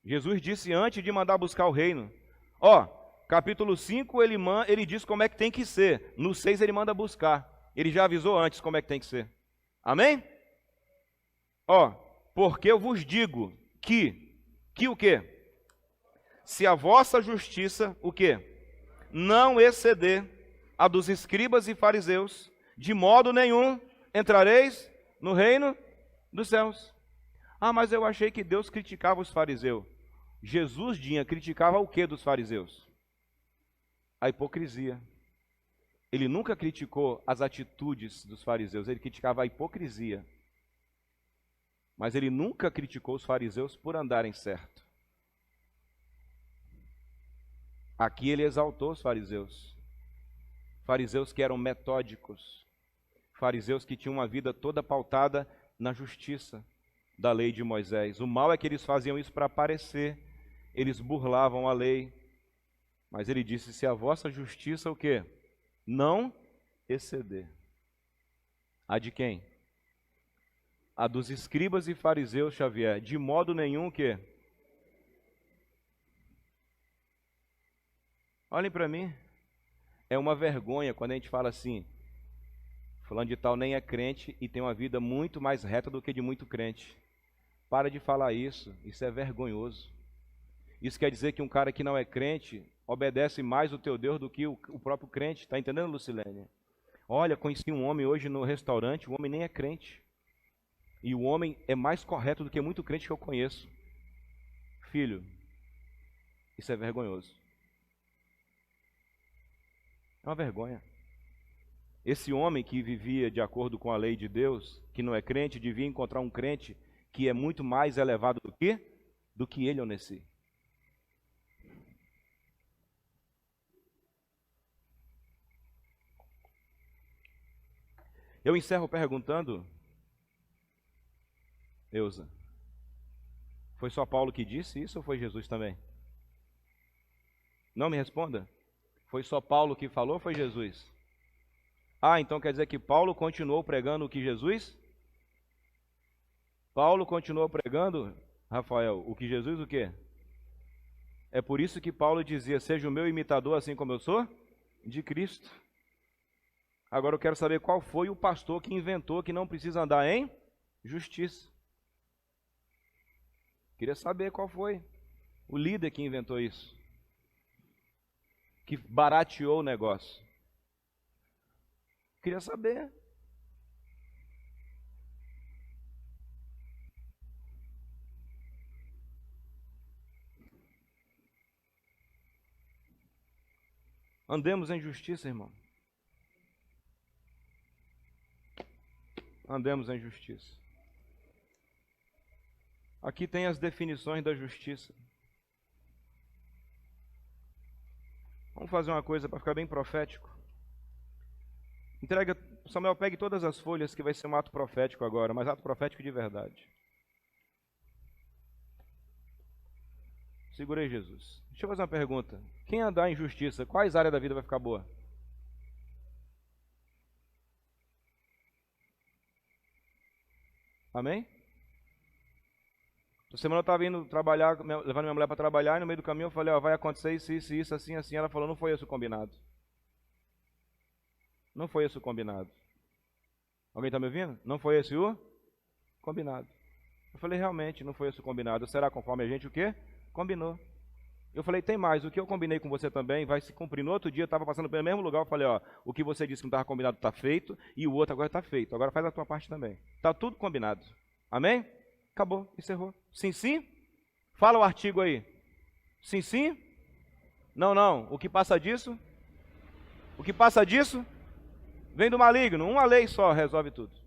Jesus disse antes de mandar buscar o reino. Ó, capítulo 5, ele diz como é que tem que ser. No 6 ele manda buscar. Ele já avisou antes como é que tem que ser. Amém? Ó, porque eu vos digo que o quê? Se a vossa justiça, o quê? Não exceder a dos escribas e fariseus, de modo nenhum entrareis no reino dos céus. Ah, mas eu achei que Deus criticava os fariseus. Jesus criticava o que dos fariseus? A hipocrisia. Ele nunca criticou as atitudes dos fariseus, ele criticava a hipocrisia. Mas ele nunca criticou os fariseus por andarem certo. Aqui ele exaltou os fariseus. Fariseus que eram metódicos. Fariseus que tinham uma vida toda pautada na justiça da lei de Moisés. O mal é que eles faziam isso para aparecer. Eles burlavam a lei. Mas ele disse, se a vossa justiça o quê? Não exceder. A de quem? A dos escribas e fariseus, Xavier, de modo nenhum que? Olhem para mim, é uma vergonha quando a gente fala assim, fulano de tal nem é crente e tem uma vida muito mais reta do que de muito crente. Para de falar isso é vergonhoso. Isso quer dizer que um cara que não é crente obedece mais o teu Deus do que o próprio crente, está entendendo, Lucilene? Olha, conheci um homem hoje no restaurante, o homem nem é crente. E o homem é mais correto do que muito crente que eu conheço. Filho, isso é vergonhoso. É uma vergonha. Esse homem que vivia de acordo com a lei de Deus, que não é crente, devia encontrar um crente que é muito mais elevado do que ele, Onesi. Eu encerro perguntando, Eusa, foi só Paulo que disse isso ou foi Jesus também? Não me responda. Foi só Paulo que falou ou foi Jesus? Ah, então quer dizer que Paulo continuou pregando o que Jesus? Paulo continuou pregando, Rafael, o que Jesus o quê? É por isso que Paulo dizia, seja o meu imitador assim como eu sou, de Cristo. Agora eu quero saber qual foi o pastor que inventou que não precisa andar em justiça. Queria saber qual foi o líder que inventou isso, que barateou o negócio. Queria saber. Andemos em justiça, irmão. Andemos em justiça. Aqui tem as definições da justiça. Vamos fazer uma coisa para ficar bem profético. Entrega, Samuel, pegue todas as folhas que vai ser um ato profético agora, mas ato profético de verdade. Segurei, Jesus. Deixa eu fazer uma pergunta. Quem andar em justiça, quais áreas da vida vai ficar boa? Amém? Essa semana eu estava indo trabalhar, levando minha mulher para trabalhar, e no meio do caminho eu falei, ó, vai acontecer isso, assim, assim. Ela falou, não foi isso o combinado. Não foi isso o combinado. Alguém está me ouvindo? Não foi esse o combinado. Eu falei, realmente, não foi esse o combinado. Será conforme a gente o quê? Combinou. Eu falei, tem mais, o que eu combinei com você também vai se cumprir. No outro dia eu estava passando pelo mesmo lugar, eu falei, ó, o que você disse que não estava combinado está feito, e o outro agora está feito. Agora faz a tua parte também. Está tudo combinado. Amém? Acabou, encerrou. Sim, sim? Fala o artigo aí. Sim, sim? Não, não. O que passa disso? O que passa disso? Vem do maligno. Uma lei só resolve tudo.